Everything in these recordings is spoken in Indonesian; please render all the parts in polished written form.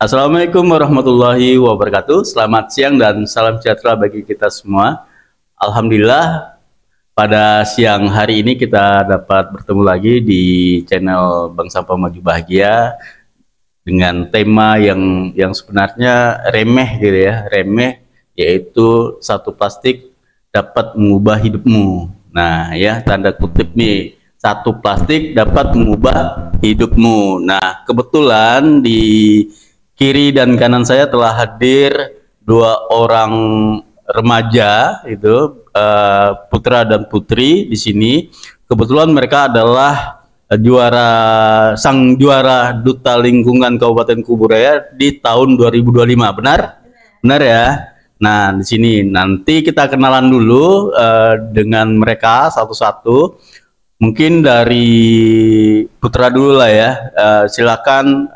Assalamualaikum warahmatullahi wabarakatuh. Selamat siang dan salam sejahtera bagi kita semua. Alhamdulillah, pada siang hari ini kita dapat bertemu lagi di channel Bank Sampah Maju Bahagia dengan tema yang sebenarnya remeh gitu ya, remeh, yaitu satu plastik dapat mengubah hidupmu. Nah ya, tanda kutip nih, satu plastik dapat mengubah hidupmu. Nah, kebetulan di kiri dan kanan saya telah hadir dua orang remaja, itu putra dan putri di sini. Kebetulan mereka adalah sang juara Duta Lingkungan Kabupaten Kuburaya di tahun 2025. Benar? Benar ya. Nah, di sini nanti kita kenalan dulu dengan mereka satu-satu. Mungkin dari putra dulu lah ya. Silakan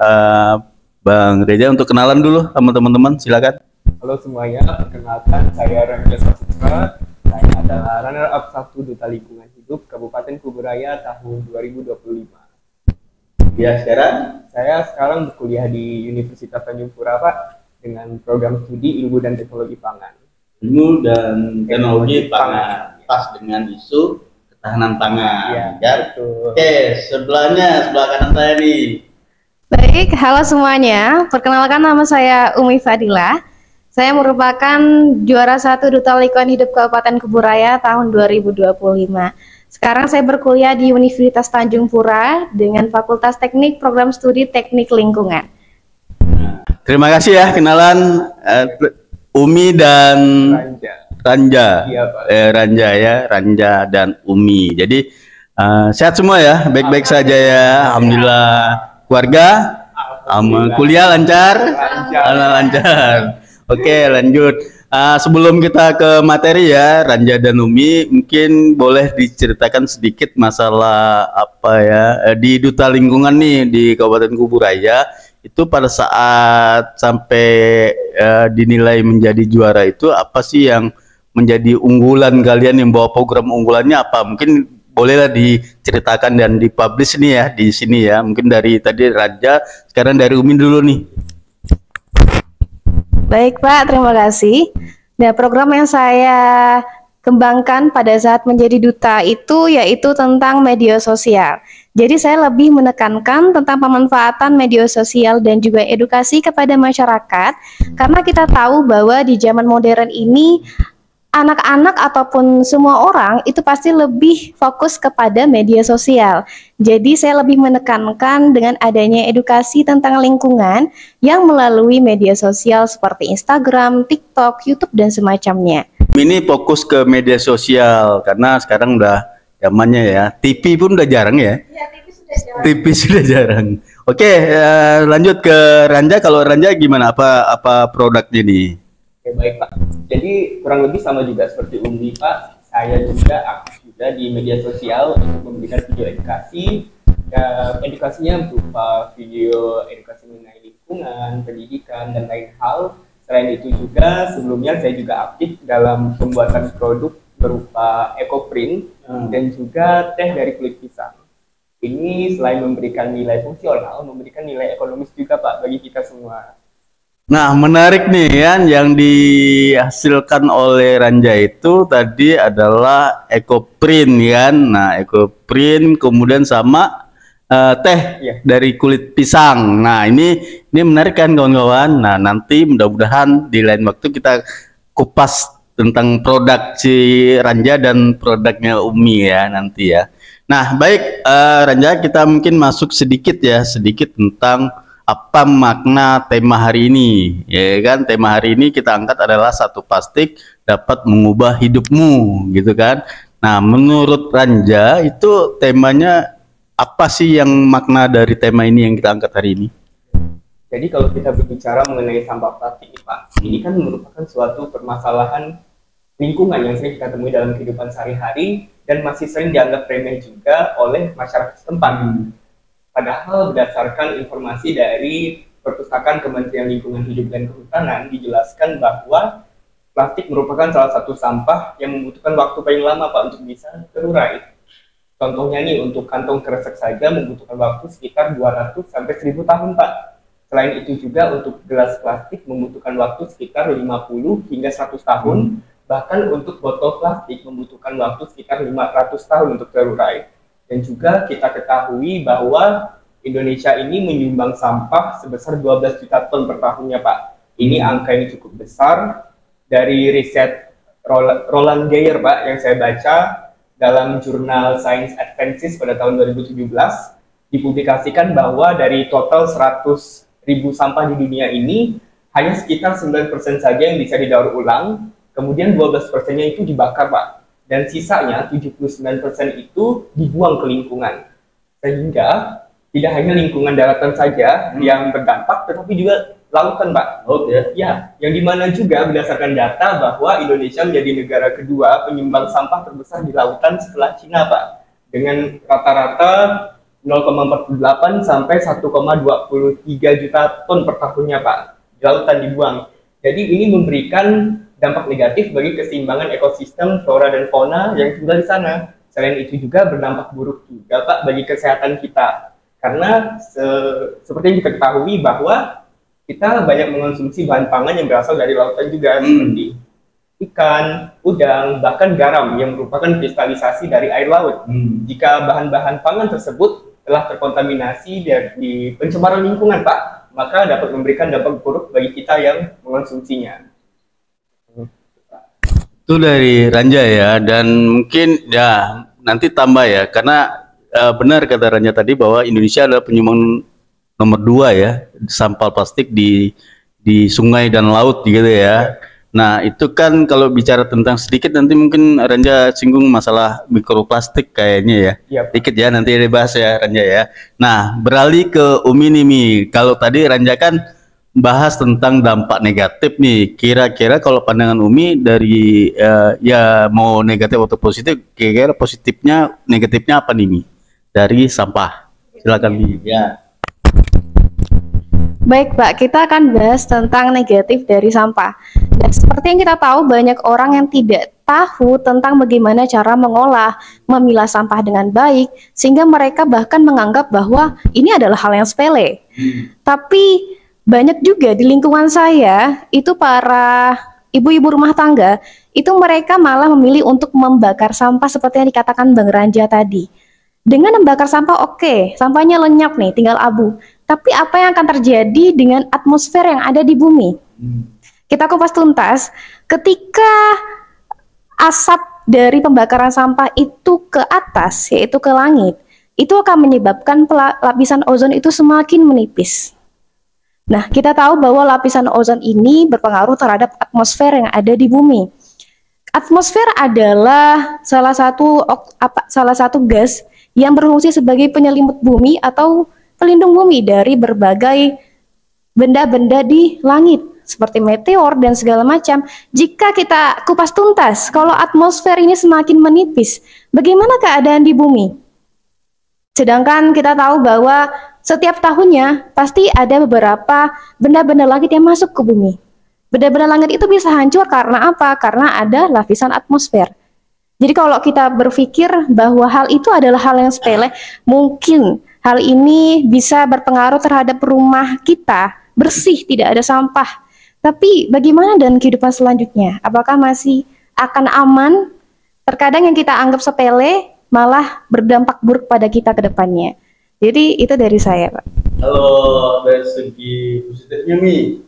Bang Reza untuk kenalan dulu sama teman-teman, silakan. Halo semuanya, perkenalkan saya Ranja Saputra. Saya adalah runner up 1 Duta Lingkungan Hidup Kabupaten Kuburaya tahun 2025. Ya, Saya sekarang berkuliah di Universitas Tanjung Pura, Pak, dengan program studi Ilmu dan Teknologi Pangan. Ilmu dan Teknologi Pangan, pas dengan isu ketahanan pangan. Iya, ya. betul. Oke, sebelah kanan saya nih. Baik, halo semuanya. Perkenalkan, nama saya Umi Fadilah. Saya merupakan juara 1 Duta Lingkungan Hidup Kabupaten Kuburaya tahun 2025. Sekarang saya berkuliah di Universitas Tanjung Pura dengan Fakultas Teknik Program Studi Teknik Lingkungan. Terima kasih ya, kenalan Umi dan Ranja. Iya, Pak. Ranja ya, Ranja dan Umi. Jadi sehat semua ya, baik-baik saja ya, alhamdulillah. Keluarga, kuliah lancar, lancar. Oke, lanjut. Sebelum kita ke materi ya, Ranja dan Umi, mungkin boleh diceritakan sedikit masalah apa ya di Duta Lingkungan nih di Kabupaten Kuburaya. Itu pada saat sampai dinilai menjadi juara itu, apa sih yang menjadi unggulan kalian, yang bawa program unggulannya apa? Mungkin bolehlah diceritakan dan dipublish nih ya di sini ya. Mungkin dari tadi Raja, sekarang dari Umi dulu nih. Baik Pak, terima kasih. Nah, program yang saya kembangkan pada saat menjadi duta itu yaitu tentang media sosial. Jadi saya lebih menekankan tentang pemanfaatan media sosial dan juga edukasi kepada masyarakat, karena kita tahu bahwa di zaman modern ini anak-anak ataupun semua orang itu pasti lebih fokus kepada media sosial. Jadi saya lebih menekankan dengan adanya edukasi tentang lingkungan yang melalui media sosial seperti Instagram, TikTok, YouTube, dan semacamnya. Ini fokus ke media sosial karena sekarang udah zamannya ya. TV pun udah jarang ya. Ya, TV sudah jarang. TV sudah jarang. Oke, lanjut ke Ranja. Kalau Ranja gimana? Apa produknya nih? Oke, baik Pak. Jadi kurang lebih sama juga seperti Umi, Pak. Saya juga aktif juga di media sosial untuk memberikan video edukasi. Edukasinya berupa video edukasi mengenai lingkungan, pendidikan, dan lain hal. Selain itu juga sebelumnya saya juga aktif dalam pembuatan produk berupa EcoPrint dan juga teh dari kulit pisang. Ini selain memberikan nilai fungsional, memberikan nilai ekonomis juga Pak bagi kita semua. Nah, menarik nih kan, yang dihasilkan oleh Ranja itu tadi adalah EcoPrint kan. Nah, EcoPrint kemudian sama teh dari kulit pisang. Nah, ini menarik kan kawan-kawan. Nah, nanti mudah-mudahan di lain waktu kita kupas tentang produk si Ranja dan produknya Umi ya nanti ya. Nah, baik Ranja, kita mungkin masuk sedikit tentang apa makna tema hari ini, ya kan? Tema hari ini kita angkat adalah satu plastik dapat mengubah hidupmu, gitu kan? Nah, menurut Ranja itu temanya apa sih, yang makna dari tema ini yang kita angkat hari ini? Jadi kalau kita berbicara mengenai sampah plastik, Pak, ini kan merupakan suatu permasalahan lingkungan yang sering kita temui dalam kehidupan sehari-hari dan masih sering dianggap remeh juga oleh masyarakat setempat. Padahal berdasarkan informasi dari Perpustakaan Kementerian Lingkungan Hidup dan Kehutanan dijelaskan bahwa plastik merupakan salah satu sampah yang membutuhkan waktu paling lama Pak untuk bisa terurai. Contohnya nih, untuk kantong kresek saja membutuhkan waktu sekitar 200 sampai 1000 tahun Pak. Selain itu juga untuk gelas plastik membutuhkan waktu sekitar 50 hingga 100 tahun, bahkan untuk botol plastik membutuhkan waktu sekitar 500 tahun untuk terurai. Dan juga kita ketahui bahwa Indonesia ini menyumbang sampah sebesar 12 juta ton per tahunnya, Pak. Ini angka yang cukup besar. Dari riset Roland Geyer, Pak, yang saya baca dalam jurnal Science Advances pada tahun 2017, dipublikasikan bahwa dari total 100.000 sampah di dunia ini, hanya sekitar 9% saja yang bisa didaur ulang, kemudian 12%-nya itu dibakar, Pak. Dan sisanya, 79% itu dibuang ke lingkungan. Sehingga, tidak hanya lingkungan daratan saja yang berdampak, tetapi juga lautan, Pak. Oh ya. Ya, yang dimana juga berdasarkan data bahwa Indonesia menjadi negara kedua penyumbang sampah terbesar di lautan setelah Cina, Pak. Dengan rata-rata 0,48 sampai 1,23 juta ton per tahunnya, Pak. Di lautan dibuang. Jadi ini memberikan dampak negatif bagi keseimbangan ekosistem flora dan fauna yang tinggal di sana. Selain itu juga berdampak buruk juga, Pak, bagi kesehatan kita. Karena seperti yang kita ketahui bahwa kita banyak mengonsumsi bahan pangan yang berasal dari lautan juga, seperti ikan, udang, bahkan garam yang merupakan kristalisasi dari air laut. Jika bahan-bahan pangan tersebut telah terkontaminasi dari pencemaran lingkungan, Pak, maka dapat memberikan dampak buruk bagi kita yang mengonsumsinya. Itu dari Ranja ya, dan mungkin ya nanti tambah ya, karena benar kata Ranja tadi bahwa Indonesia adalah penyumbang nomor 2 ya sampah plastik di sungai dan laut gitu ya. Nah itu kan kalau bicara tentang sedikit nanti mungkin Ranja singgung masalah mikroplastik kayaknya ya. Dikit ya nanti dibahas ya Ranja ya. Nah beralih ke Umi nih Mi. Kalau tadi Ranja kan bahas tentang dampak negatif nih. Kira-kira kalau pandangan Umi dari ya mau negatif atau positif, kira-kira positifnya negatifnya apa nih Mi? Dari sampah. Silakan Mi. Ya. Baik, Pak, kita akan bahas tentang negatif dari sampah. Dan seperti yang kita tahu, banyak orang yang tidak tahu tentang bagaimana cara mengolah, memilah sampah dengan baik, sehingga mereka bahkan menganggap bahwa ini adalah hal yang sepele. Tapi banyak juga di lingkungan saya, itu para ibu-ibu rumah tangga, itu mereka malah memilih untuk membakar sampah seperti yang dikatakan Bang Ranja tadi. Dengan membakar sampah, oke, sampahnya lenyap nih, tinggal abu. Tapi apa yang akan terjadi dengan atmosfer yang ada di bumi? Kita kupas tuntas, ketika asap dari pembakaran sampah itu ke atas, yaitu ke langit, itu akan menyebabkan lapisan ozon itu semakin menipis. Nah, kita tahu bahwa lapisan ozon ini berpengaruh terhadap atmosfer yang ada di bumi. Atmosfer adalah salah satu gas yang berfungsi sebagai penyelimut bumi atau pelindung bumi dari berbagai benda-benda di langit seperti meteor dan segala macam. Jika kita kupas tuntas, kalau atmosfer ini semakin menipis, bagaimana keadaan di bumi? Sedangkan kita tahu bahwa setiap tahunnya pasti ada beberapa benda-benda langit yang masuk ke bumi. Benda-benda langit itu bisa hancur karena apa? Karena ada lapisan atmosfer. Jadi kalau kita berpikir bahwa hal itu adalah hal yang sepele, mungkin hal ini bisa berpengaruh terhadap rumah kita, bersih, tidak ada sampah. Tapi bagaimana dengan kehidupan selanjutnya? Apakah masih akan aman? Terkadang yang kita anggap sepele malah berdampak buruk pada kita ke depannya. Jadi itu dari saya, Pak. Kalau dari segi positifnya Mi.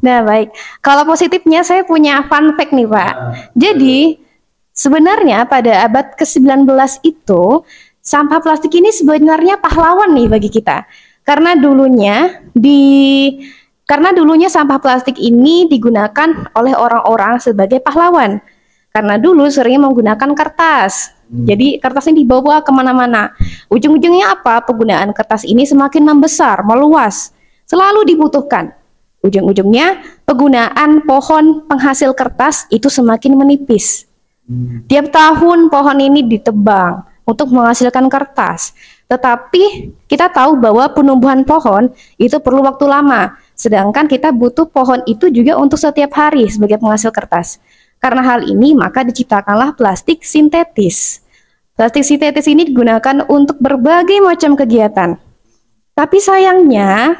Nah baik, kalau positifnya saya punya fun fact nih Pak. Jadi sebenarnya pada abad ke-19 itu sampah plastik ini sebenarnya pahlawan nih bagi kita. Karena dulunya sampah plastik ini digunakan oleh orang-orang sebagai pahlawan. Karena dulu sering menggunakan kertas. Jadi kertas ini dibawa kemana-mana. Ujung-ujungnya apa? Penggunaan kertas ini semakin membesar, meluas. Selalu dibutuhkan. Ujung-ujungnya penggunaan pohon penghasil kertas itu semakin menipis. Tiap tahun pohon ini ditebang untuk menghasilkan kertas. Tetapi kita tahu bahwa penumbuhan pohon itu perlu waktu lama. Sedangkan kita butuh pohon itu juga untuk setiap hari sebagai penghasil kertas. Karena hal ini maka diciptakanlah plastik sintetis. Plastik sintetis ini digunakan untuk berbagai macam kegiatan. Tapi sayangnya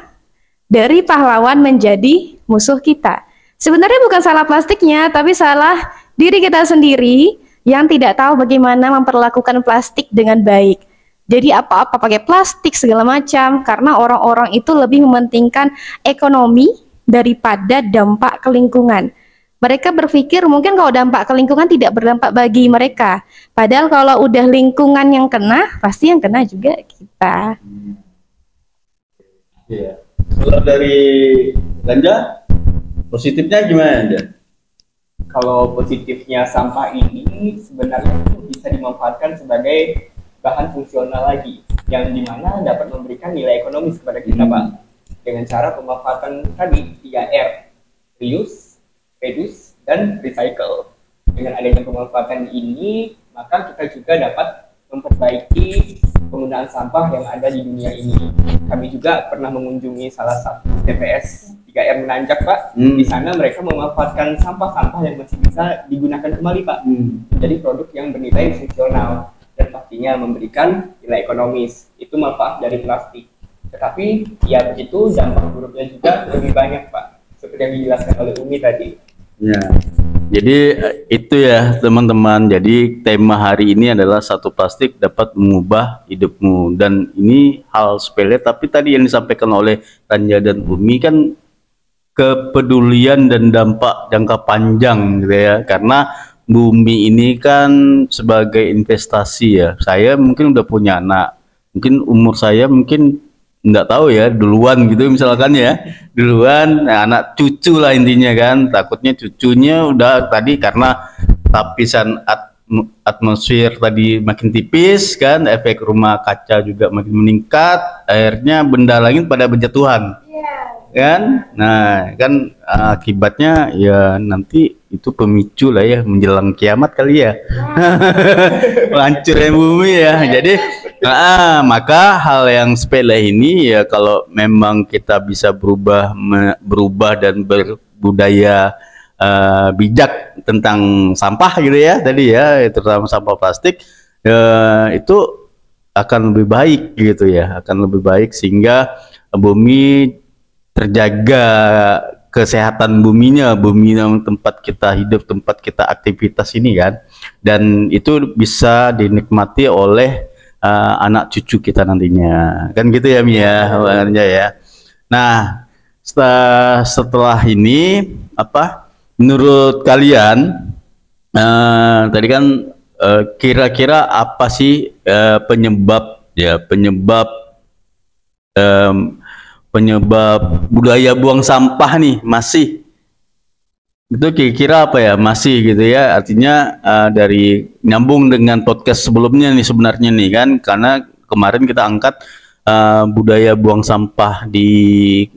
dari pahlawan menjadi musuh kita. Sebenarnya bukan salah plastiknya, tapi salah diri kita sendiri yang tidak tahu bagaimana memperlakukan plastik dengan baik. Jadi apa-apa pakai plastik segala macam, karena orang-orang itu lebih mementingkan ekonomi daripada dampak ke lingkungan. Mereka berpikir mungkin kalau dampak ke lingkungan tidak berdampak bagi mereka. Padahal kalau udah lingkungan yang kena, pasti yang kena juga kita. Iya. Kalau dari Ganja, positifnya gimana Ganja? Kalau positifnya sampah ini sebenarnya itu bisa dimanfaatkan sebagai bahan fungsional lagi, yang dimana dapat memberikan nilai ekonomis kepada kita, Pak, dengan cara pemanfaatan tadi 3R, reuse, reduce, dan recycle. Dengan adanya pemanfaatan ini, maka kita juga dapat memperbaiki penggunaan sampah yang ada di dunia ini. Kami juga pernah mengunjungi salah satu TPS 3R Menanjak, Pak. Di sana mereka memanfaatkan sampah-sampah yang masih bisa digunakan kembali, Pak. Jadi produk yang bernilai fungsional dan pastinya memberikan nilai ekonomis. Itu manfaat dari plastik. Tetapi ya begitu, dampak buruknya juga lebih banyak, Pak, seperti yang dijelaskan oleh Umi tadi. Ya, jadi itu ya teman-teman. Jadi tema hari ini adalah satu plastik dapat mengubah hidupmu. Dan ini hal sepele, tapi tadi yang disampaikan oleh Tanja dan Umi kan kepedulian dan dampak jangka panjang gitu ya. Karena bumi ini kan sebagai investasi ya. Saya mungkin udah punya anak, mungkin umur saya mungkin nggak tahu ya, duluan gitu misalkan ya, duluan anak cucu lah intinya kan. Takutnya cucunya udah tadi karena lapisan atmosfer tadi makin tipis kan, efek rumah kaca juga makin meningkat, akhirnya benda langit pada berjatuhan kan. Nah kan akibatnya ya nanti itu pemicu lah ya menjelang kiamat kali ya. Hancurnya bumi ya. Jadi maka hal yang sepele ini ya, kalau memang kita bisa berubah dan berbudaya bijak tentang sampah gitu ya tadi ya, terutama sampah plastik, itu akan lebih baik gitu ya, akan lebih baik sehingga bumi terjaga, kesehatan buminya, bumi yang tempat kita hidup, tempat kita aktivitas ini kan, dan itu bisa dinikmati oleh anak cucu kita nantinya kan gitu ya Mia ya. Nah setelah ini apa menurut kalian tadi kan kira-kira apa sih penyebab budaya buang sampah nih masih, itu kira-kira apa ya, masih gitu ya, artinya dari nyambung dengan podcast sebelumnya nih sebenarnya nih kan, karena kemarin kita angkat budaya buang sampah di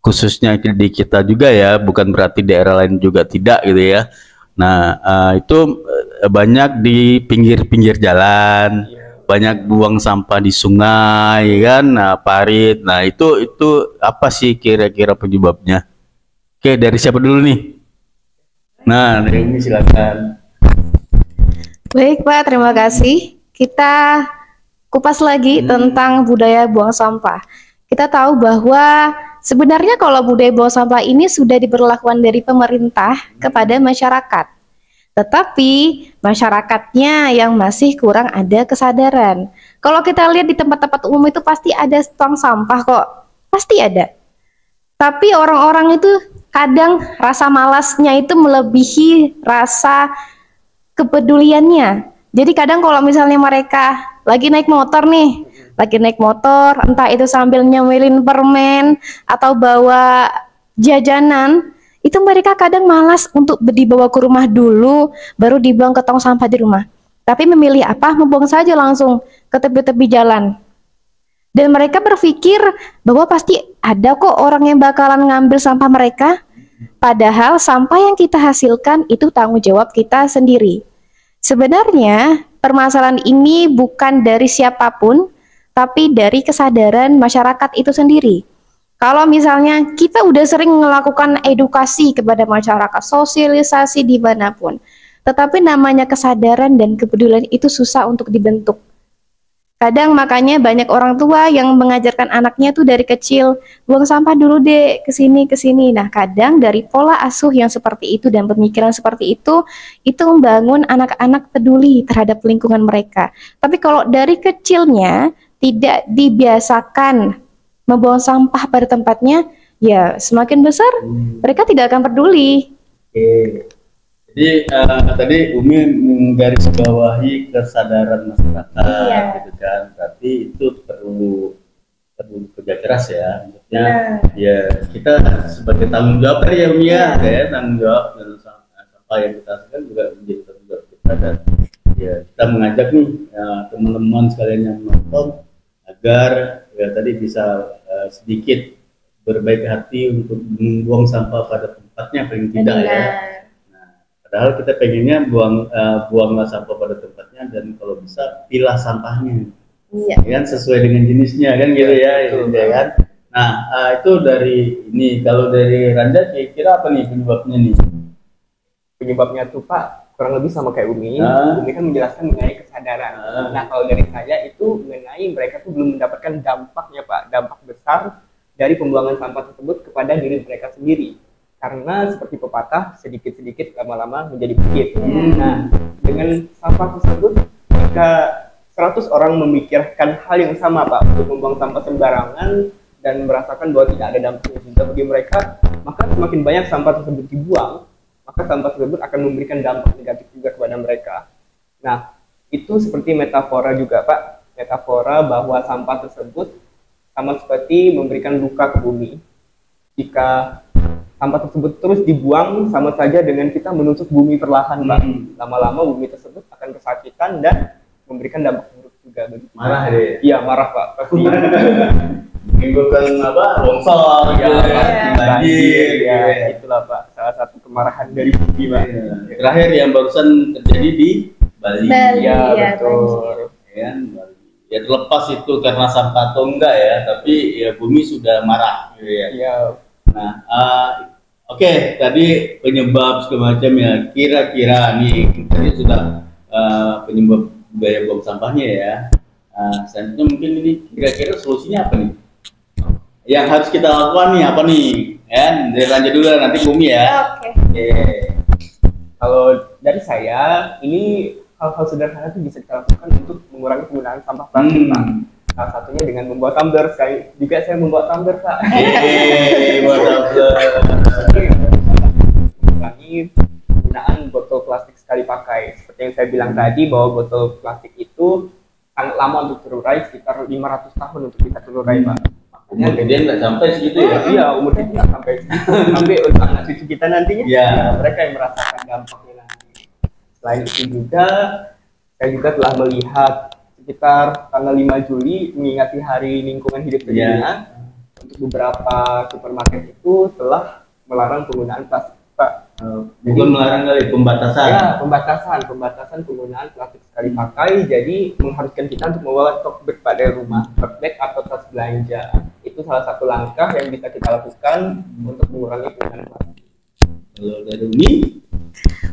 khususnya di kita juga ya, bukan berarti daerah lain juga tidak gitu ya. Nah itu banyak di pinggir-pinggir jalan, banyak buang sampah di sungai kan, parit. Nah itu apa sih kira-kira penyebabnya? Oke, dari siapa dulu nih? Nah, ini silakan. Baik Pak, terima kasih. Kita kupas lagi tentang budaya buang sampah. Kita tahu bahwa sebenarnya kalau budaya buang sampah ini sudah diberlakukan dari pemerintah kepada masyarakat. Tetapi masyarakatnya yang masih kurang ada kesadaran. Kalau kita lihat di tempat-tempat umum itu pasti ada tong sampah kok, pasti ada. Tapi orang-orang itu kadang rasa malasnya itu melebihi rasa kepeduliannya. Jadi kadang kalau misalnya mereka lagi naik motor nih, entah itu sambil nyemilin permen atau bawa jajanan, itu mereka kadang malas untuk dibawa ke rumah dulu, baru dibuang ke tong sampah di rumah. Tapi memilih apa? Membuang saja langsung ke tepi-tepi jalan. Dan mereka berpikir bahwa pasti ada kok orang yang bakalan ngambil sampah mereka. Padahal sampah yang kita hasilkan itu tanggung jawab kita sendiri. Sebenarnya permasalahan ini bukan dari siapapun, tapi dari kesadaran masyarakat itu sendiri. Kalau misalnya kita udah sering melakukan edukasi kepada masyarakat, sosialisasi dimanapun, tetapi namanya kesadaran dan kepedulian itu susah untuk dibentuk. Kadang makanya banyak orang tua yang mengajarkan anaknya tuh dari kecil, buang sampah dulu deh, ke sini ke sini. Nah, kadang dari pola asuh yang seperti itu dan pemikiran seperti itu membangun anak-anak peduli terhadap lingkungan mereka. Tapi kalau dari kecilnya tidak dibiasakan membuang sampah pada tempatnya, ya semakin besar mereka tidak akan peduli. Oke. Jadi tadi Umi menggarisbawahi kesadaran masyarakat, Iya. gitu kan. Berarti itu perlu kerja keras ya. Maksudnya Benar. ya kita sebagai tanggung jawab ya Umi ya, kayak tanggung jawab dan sampah yang kita hasilkan juga menjadi tanggung jawab kita, dan ya kita mengajak nih teman-teman sekalian yang nonton agar ya tadi bisa sedikit berbaik hati untuk membuang sampah pada tempatnya paling tidak ya. Padahal kita pengennya buanglah sampah pada tempatnya, dan kalau bisa pilah sampahnya, Iya. ya kan, sesuai dengan jenisnya kan gitu ya, ya kan. Nah itu dari ini. Kalau dari Randa kira-kira apa nih penyebabnya nih? Penyebabnya tuh Pak kurang lebih sama kayak Umi. Umi kan menjelaskan mengenai kesadaran. Nah kalau dari saya itu mengenai mereka tuh belum mendapatkan dampaknya Pak, dampak besar dari pembuangan sampah tersebut kepada diri mereka sendiri. Karena seperti pepatah, sedikit-sedikit lama-lama menjadi bukit. Nah, dengan sampah tersebut, jika 100 orang memikirkan hal yang sama Pak, untuk membuang sampah sembarangan dan merasakan bahwa tidak ada dampaknya juga bagi mereka, maka semakin banyak sampah tersebut dibuang, maka sampah tersebut akan memberikan dampak negatif juga kepada mereka. Nah, itu seperti metafora juga Pak, metafora bahwa sampah tersebut sama seperti memberikan luka ke bumi. Jika sampah tersebut terus dibuang, sama saja dengan kita menusuk bumi perlahan, Pak. Lama-lama bumi tersebut akan kesakitan dan memberikan dampak buruk juga bagi kita. Marah deh. Iya, marah Pak. Pasti. Menimbulkan apa? Longsor, banjir, ya, itulah Pak. Salah satu kemarahan dari bumi, Pak. Terakhir yang barusan terjadi di Bali. Iya, betul. Ya, Bali. Ya terlepas itu karena sampah atau enggak ya, tapi ya bumi sudah marah, gitu ya. Iya. Nah, oke, tadi penyebab segala macam ya. Kira-kira nih tadi sudah penyebab budaya buang sampahnya ya. Selanjutnya mungkin ini kira-kira solusinya apa nih? Yang harus kita lakukan nih apa nih? Ya, dari lanjut dulu nanti Bumi ya. Oke. Kalau dari saya, ini hal-hal sederhana itu bisa kita lakukan untuk mengurangi penggunaan sampah plastik, Pak. Salah satunya dengan membuat tumbler. Sekali juga saya membuat tumbler, Pak. Buat tumbler. Mengurangi penggunaan botol plastik sekali pakai. Seperti yang saya bilang tadi, bahwa botol plastik itu sangat lama untuk terurai, sekitar 500 tahun untuk bisa terurai, Pak. Umur dia nggak sampai segitu ya? Iya, umur kita nggak sampai segitu. Sampai untuk anak cucu kita nantinya, ya, mereka yang merasakan dampaknya nanti. Selain itu juga, saya juga telah melihat sekitar tanggal 5 Juli mengingati Hari Lingkungan Hidup Sedunia, untuk beberapa supermarket itu telah melarang penggunaan plastik, Pak. Bukan melarang kali, pembatasan. Ya, pembatasan penggunaan plastik sekali pakai. Jadi mengharuskan kita untuk membawa tote bag pada rumah, tote bag atau tas belanja. Itu salah satu langkah yang bisa kita lakukan untuk mengurangi penggunaan plastik. Kalau dari Umi?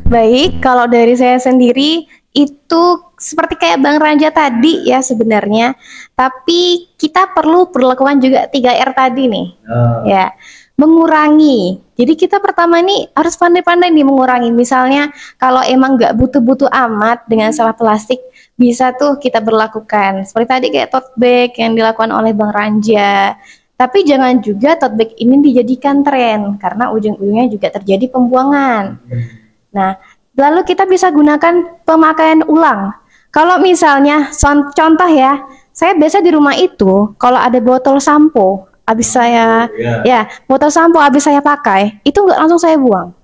Baik, kalau dari saya sendiri itu seperti kayak Bang Ranja tadi ya sebenarnya, tapi kita perlu perlakuan juga 3R tadi nih. Ya, mengurangi. Jadi kita pertama nih harus pandai-pandai nih mengurangi. Misalnya kalau emang nggak butuh-butuh amat dengan sampah plastik, bisa tuh kita berlakukan. Seperti tadi kayak tote bag yang dilakukan oleh Bang Ranja. Tapi jangan juga tote bag ini dijadikan tren, karena ujung-ujungnya juga terjadi pembuangan. Nah, lalu kita bisa gunakan pemakaian ulang. Kalau misalnya, contoh ya, saya biasa di rumah itu, kalau ada botol sampo, habis saya, botol sampo habis saya pakai, itu nggak langsung saya buang.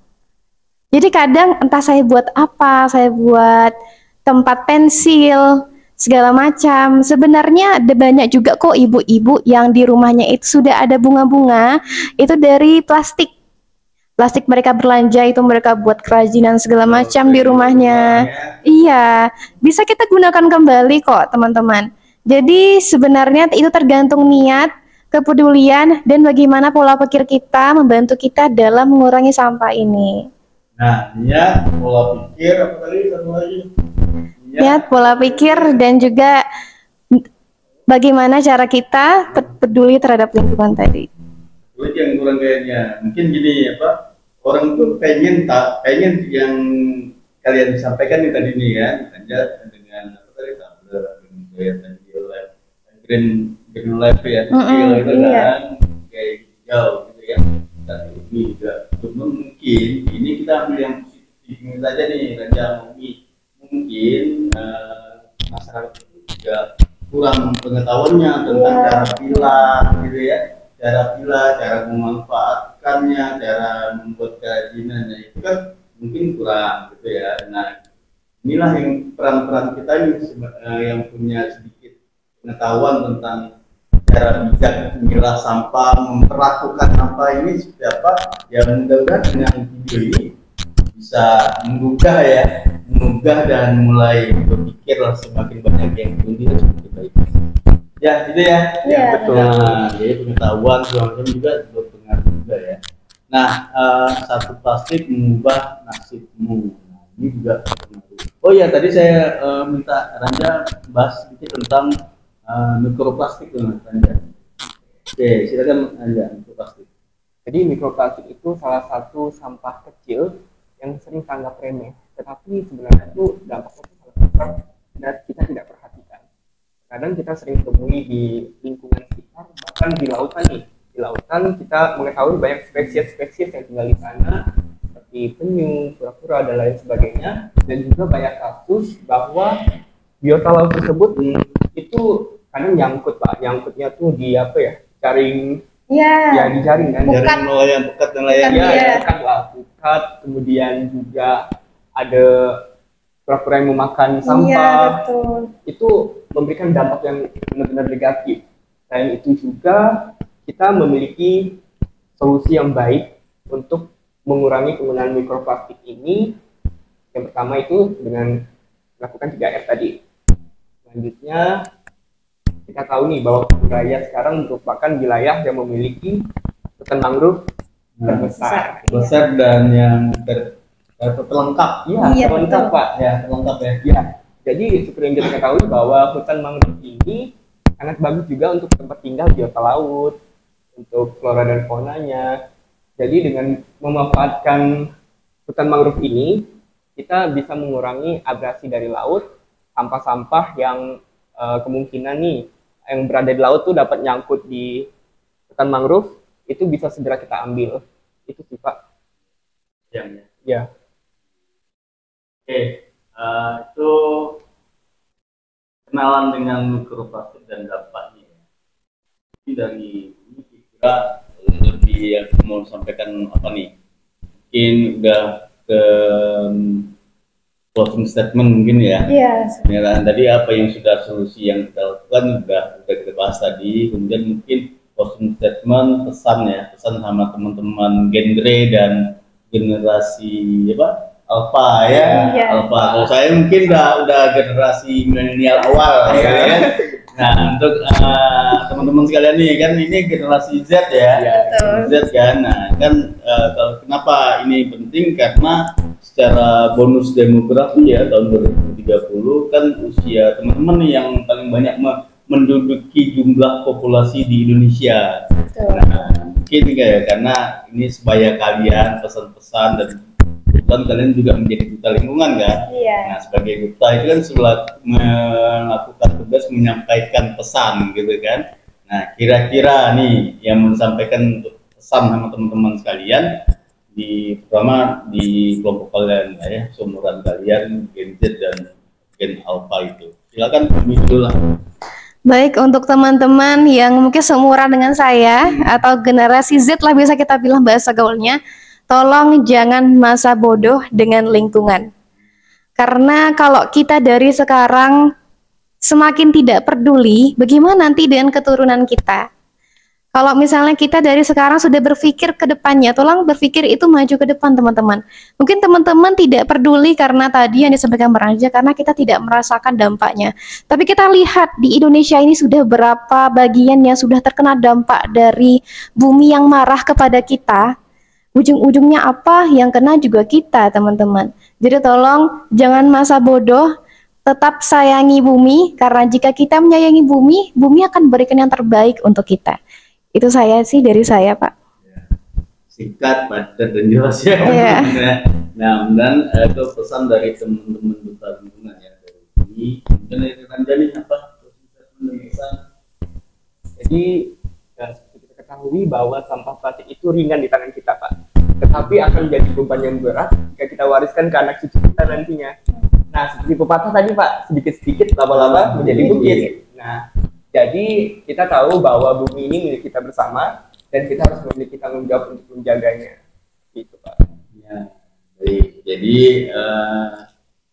Jadi kadang entah saya buat apa, saya buat tempat pensil, segala macam. Sebenarnya ada banyak juga kok ibu-ibu yang di rumahnya itu sudah ada bunga-bunga, itu dari plastik. Plastik mereka belanja itu mereka buat kerajinan segala macam di rumahnya. Iya, bisa kita gunakan kembali kok teman-teman. Jadi sebenarnya itu tergantung niat, kepedulian, dan bagaimana pola pikir kita membantu kita dalam mengurangi sampah ini. Nah, niat, pola pikir, apa tadi satu lagi? Niat, pola pikir, dan juga bagaimana cara kita peduli terhadap lingkungan tadi. Itu yang kurang kayaknya. Mungkin gini apa? Orang tuh pengen yang kalian sampaikan nih tadi nih ya, dengan apa tadi tabler, dengan gaya tadi green life ya, kecil itu kan, kayak hijau gitu ya. Dan ini juga mungkin ini kita ambil yang positif saja nih, Raja mungkin masyarakat itu juga kurang pengetahuannya tentang cara pilah gitu ya, cara memanfaatkannya, cara membuat kerajinannya itu kan mungkin kurang gitu ya. Nah, inilah yang peran-peran kita ini yang punya sedikit pengetahuan tentang cara bijak memilah sampah, memperlakukan sampah ini seperti apa. Ya mudah-mudahan dengan video ini bisa menggugah dan mulai berpikir semakin banyak yang berguna seperti baik. Ya, gitu ya. Ya, betul. Nah, jadi pengetahuan segala juga berpengaruh juga ya. Nah, satu plastik mengubah nasibmu. Nah, ini juga berpengaruh. Oh ya, tadi saya minta Ranja bahas sedikit tentang mikroplastik tuh, Ranja. Oke, silakan Ranja, mikroplastik. Jadi mikroplastik itu salah satu sampah kecil yang sering dianggap remeh, tetapi sebenarnya itu dampaknya sangat besar dan kita tidak perhatikan. Kadang kita sering temui di lingkungan sekitar, bahkan di lautan nih. Di lautan kita mengetahui banyak spesies-spesies yang tinggal di sana, seperti penyu, kura-kura dan lain sebagainya. Dan juga banyak kasus bahwa biota laut tersebut itu kadang nyangkutnya tuh di apa ya, jaring. Ya di jaring kan, jaring nelayan pukat dan nelayan pukat, kemudian juga ada kura-kura yang memakan sampah. Betul. Itu memberikan dampak yang benar-benar negatif. Selain itu juga kita memiliki solusi yang baik untuk mengurangi penggunaan mikroplastik ini. Yang pertama itu dengan melakukan 3R tadi. Selanjutnya kita tahu nih bahwa wilayah sekarang merupakan wilayah yang memiliki hutan mangrove terbesar. Besar dan yang terlengkap. Iya, terlengkap Pak. Ya, terlengkap ya. Ya. Jadi seperti yang kita ketahui bahwa hutan mangrove ini sangat bagus juga untuk tempat tinggal biota laut, untuk flora dan faunanya. Jadi dengan memanfaatkan hutan mangrove ini, kita bisa mengurangi abrasi dari laut, sampah-sampah yang kemungkinan nih yang berada di laut tuh dapat nyangkut di hutan mangrove, itu bisa segera kita ambil. Itu sih Pak. Ya. Oke, itu kenalan dengan mikroplastik dan dampaknya. Ini dari ini kira lebih yang mau sampaikan apa nih? Mungkin udah ke closing statement mungkin ya. Yes. Penilaian tadi apa yang sudah solusi yang kita lakukan udah kita bahas tadi. Kemudian mungkin closing statement pesan sama teman-teman genre dan generasi alpha ya. Alpha. Kalau saya mungkin udah generasi milenial awal ya. Nah, untuk teman-teman sekalian nih kan ini generasi Z ya. Z kan. Nah, kan kalau kenapa ini penting karena secara bonus demografi ya tahun 2030 kan usia teman-teman nih yang paling banyak menduduki jumlah populasi di Indonesia. Nah, mungkin ya karena ini sebaya kalian pesan-pesan dan kebetulan kalian juga menjadi duta lingkungan kan. Nah sebagai duta itu kan melakukan tugas menyampaikan pesan gitu kan. Nah kira-kira nih yang menyampaikan pesan sama teman-teman sekalian terutama di kelompok kalian ya, seumuran kalian Gen Z dan Gen Alpha itu. Silakan dulu lah. Baik, untuk teman-teman yang mungkin seumuran dengan saya atau generasi Z lah bisa kita bilang bahasa gaulnya, tolong jangan masa bodoh dengan lingkungan. Karena kalau kita dari sekarang semakin tidak peduli, bagaimana nanti dengan keturunan kita? Kalau misalnya kita dari sekarang sudah berpikir ke depannya, tolong berpikir itu maju ke depan teman-teman. Mungkin teman-teman tidak peduli karena tadi yang disampaikan Raja, karena kita tidak merasakan dampaknya. Tapi kita lihat di Indonesia ini sudah berapa bagian yang sudah terkena dampak dari bumi yang marah kepada kita. Ujung-ujungnya apa? Yang kena juga kita teman-teman. Jadi tolong jangan masa bodoh, tetap sayangi bumi, karena jika kita menyayangi bumi, bumi akan berikan yang terbaik untuk kita. Itu saya sih dari saya, Pak. Singkat, padat, dan jelas ya. Iya. Nah, dan itu pesan dari teman-teman duta lingkungan ya dari ini. Mungkin dari Ranjani apa? Pesan. Jadi seperti kita ketahui bahwa sampah plastik itu ringan di tangan kita, Pak. Tetapi akan menjadi beban yang berat jika kita wariskan ke anak cucu kita nantinya. Nah, seperti pepatah tadi, Pak, sedikit-sedikit lama-lama menjadi bukit. Nah, jadi kita tahu bahwa bumi ini milik kita bersama dan kita harus memiliki tanggung jawab untuk menjaganya. Gitu, Pak. Ya, baik. Jadi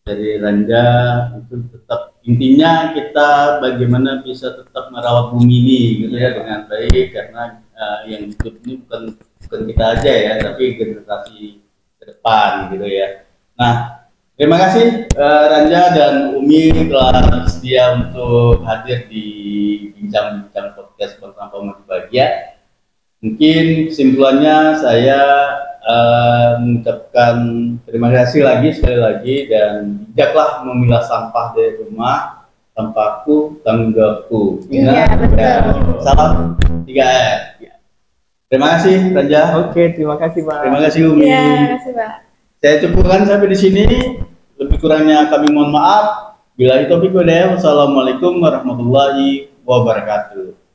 dari Ranja itu tetap intinya kita bagaimana bisa tetap merawat bumi ini gitu ya dengan baik, karena yang hidup ini bukan kita aja ya, tapi generasi ke depan gitu ya. Nah, terima kasih Ranja dan Umi telah bersedia untuk hadir di bincang-bincang podcast Bank Sampah Mati Bahagia. Mungkin kesimpulannya saya mengucapkan terima kasih lagi sekali lagi, dan bijaklah memilah sampah dari rumah. Sampahku tanggung jawabku. Iya, betul. Salam 3R. Terima kasih Ranja. Oke, terima kasih, Pak. Terima kasih Umi. Iya, terima kasih, Pak. Saya cukupkan sampai di sini. Lebih kurangnya kami mohon maaf. Billahi taufiq wal hidayah. Wassalamualaikum warahmatullahi wabarakatuh.